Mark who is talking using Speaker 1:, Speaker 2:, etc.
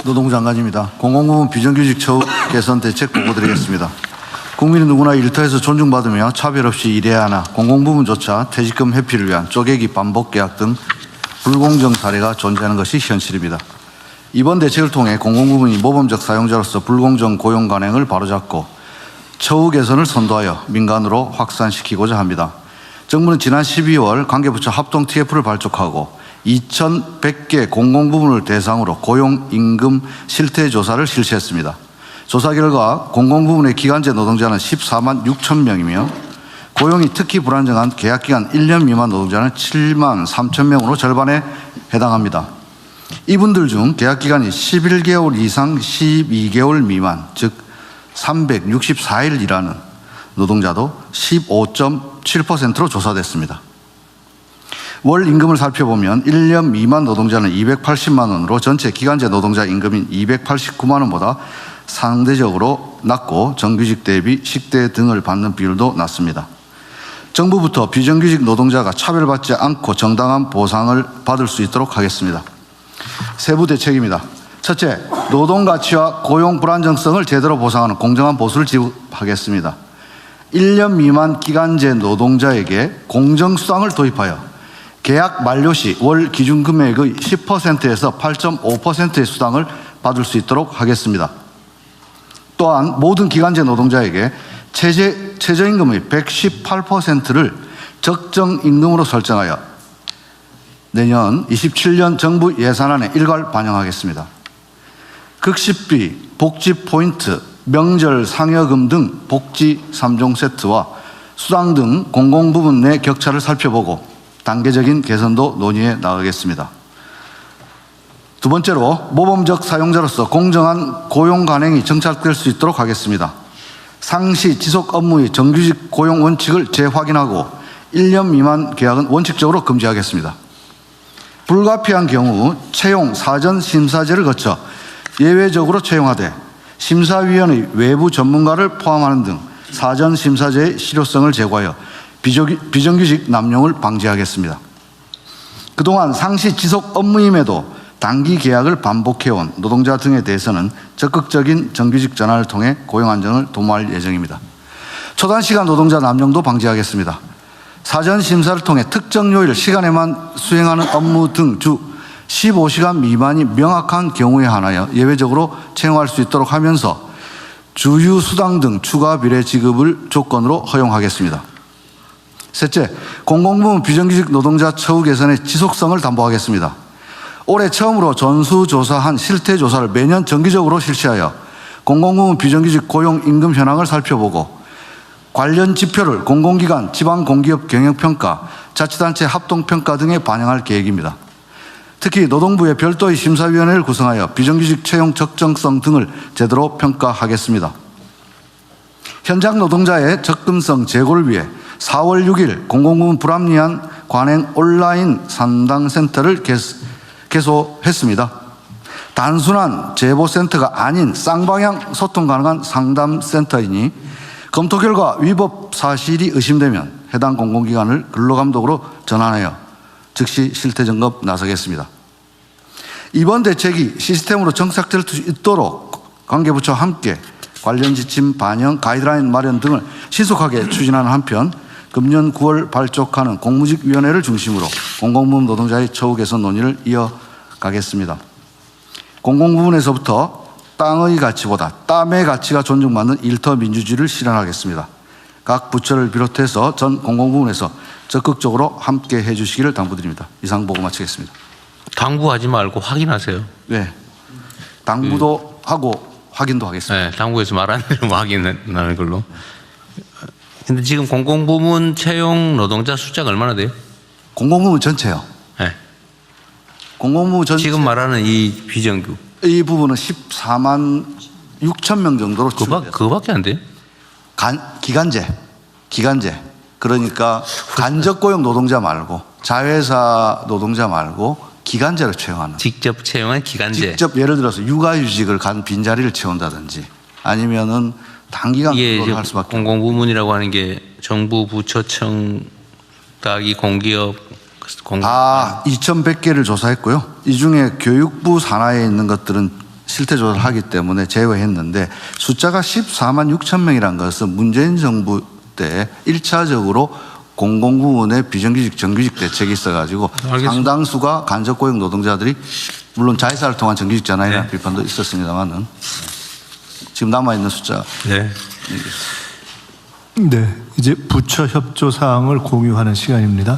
Speaker 1: 노동부 장관입니다. 공공부문 비정규직 처우 개선 대책 보고 드리겠습니다. 국민은 누구나 일터에서 존중받으며 차별 없이 일해야 하나 공공부문조차 퇴직금 회피를 위한 쪼개기 반복 계약 등 불공정 사례가 존재하는 것이 현실입니다. 이번 대책을 통해 공공부문이 모범적 사용자로서 불공정 고용 관행을 바로잡고 처우 개선을 선도하여 민간으로 확산시키고자 합니다. 정부는 지난 12월 관계부처 합동 TF를 발족하고 2,100개 공공부문을 대상으로 고용임금 실태조사를 실시했습니다. 조사 결과 공공부문의 기간제 노동자는 14만 6천 명이며 고용이 특히 불안정한 계약기간 1년 미만 노동자는 7만 3천 명으로 절반에 해당합니다. 이분들 중 계약기간이 11개월 이상 12개월 미만, 즉 364일 일하는 노동자도 15.7%로 조사됐습니다. 월 임금을 살펴보면 1년 미만 노동자는 280만 원으로 전체 기간제 노동자 임금인 289만 원보다 상대적으로 낮고 정규직 대비 식대 등을 받는 비율도 낮습니다. 정부부터 비정규직 노동자가 차별받지 않고 정당한 보상을 받을 수 있도록 하겠습니다. 세부 대책입니다. 첫째, 노동 가치와 고용 불안정성을 제대로 보상하는 공정한 보수를 지급하겠습니다. 1년 미만 기간제 노동자에게 공정수당을 도입하여 계약 만료 시 월 기준금액의 10%에서 8.5%의 수당을 받을 수 있도록 하겠습니다. 또한 모든 기간제 노동자에게 최저임금의 118%를 적정임금으로 설정하여 내년 27년 정부 예산안에 일괄 반영하겠습니다. 급식비, 복지 포인트, 명절 상여금 등 복지 3종 세트와 수당 등 공공부문 내 격차를 살펴보고 단계적인 개선도 논의해 나가겠습니다. 두 번째로 모범적 사용자로서 공정한 고용 관행이 정착될 수 있도록 하겠습니다. 상시 지속 업무의 정규직 고용 원칙을 재확인하고 1년 미만 계약은 원칙적으로 금지하겠습니다. 불가피한 경우 채용 사전 심사제를 거쳐 예외적으로 채용하되 심사위원의 외부 전문가를 포함하는 등 사전 심사제의 실효성을 제고하여 비정규직 남용을 방지하겠습니다. 그동안 상시 지속 업무임에도 단기 계약을 반복해온 노동자 등에 대해서는 적극적인 정규직 전환을 통해 고용 안정을 도모할 예정입니다. 초단시간 노동자 남용도 방지하겠습니다. 사전 심사를 통해 특정 요일 시간에만 수행하는 업무 등 주 15시간 미만이 명확한 경우에 한하여 예외적으로 채용할 수 있도록 하면서 주휴수당 등 추가 비례 지급을 조건으로 허용하겠습니다. 셋째, 공공부문 비정규직 노동자 처우 개선의 지속성을 담보하겠습니다. 올해 처음으로 전수조사한 실태조사를 매년 정기적으로 실시하여 공공부문 비정규직 고용 임금 현황을 살펴보고 관련 지표를 공공기관, 지방공기업 경영평가, 자치단체 합동평가 등에 반영할 계획입니다. 특히 노동부에 별도의 심사위원회를 구성하여 비정규직 채용 적정성 등을 제대로 평가하겠습니다. 현장 노동자의 접근성 제고를 위해 4월 6일 공공부문 불합리한 관행 온라인 상담센터를 개소했습니다. 단순한 제보센터가 아닌 쌍방향 소통 가능한 상담센터이니 검토 결과 위법 사실이 의심되면 해당 공공기관을 근로감독으로 전환하여 즉시 실태점검 나서겠습니다. 이번 대책이 시스템으로 정착될 수 있도록 관계부처와 함께 관련 지침 반영, 가이드라인 마련 등을 신속하게 추진하는 한편 금년 9월 발족하는 공무직위원회를 중심으로 공공부문 노동자의 처우 개선 논의를 이어가겠습니다. 공공부문에서부터 땅의 가치보다 땀의 가치가 존중받는 일터 민주주의를 실현하겠습니다. 각 부처를 비롯해서 전 공공부문에서 적극적으로 함께 해주시기를 당부드립니다. 이상 보고 마치겠습니다.
Speaker 2: 당부하지 말고 확인하세요.
Speaker 1: 네, 당부도 하고 확인도 하겠습니다.
Speaker 2: 네, 당부에서 말하는 대로 확인하는 걸로. 근데 지금 공공부문 채용 노동자 숫자가 얼마나 돼요?
Speaker 1: 공공부문 전체요.
Speaker 2: 네.
Speaker 1: 공공부문 전체.
Speaker 2: 지금 말하는 이 비정규.
Speaker 1: 이 부분은 14만 6천 명 정도로
Speaker 2: 그거밖에 안 돼요?
Speaker 1: 기간제. 그러니까 간접고용 노동자 말고 자회사 노동자 말고 기간제로 채용하는.
Speaker 2: 직접 채용한 기간제.
Speaker 1: 직접 예를 들어서 육아휴직을 간 빈자리를 채운다든지 아니면은 단기간 근로를 할 수밖에.
Speaker 2: 공공부문이라고 하는 게 정부 부처청 따기 공기업 2,100개를
Speaker 1: 조사했고요. 이 중에 교육부 산하에 있는 것들은 실태 조사를 하기 때문에 제외했는데 숫자가 14만 6천 명이라는 것은 문재인 정부 때 1차적으로 공공부문의 비정규직 정규직 대책이 있어가지고
Speaker 2: 알겠습니다.
Speaker 1: 상당수가 간접 고용 노동자들이 물론 자회사를 통한 정규직 전환이라는
Speaker 2: 네.
Speaker 1: 비판도 있었습니다만은 지금 남아있는 숫자.
Speaker 2: 네.
Speaker 3: 네, 이제 부처 협조 사항을 공유하는 시간입니다.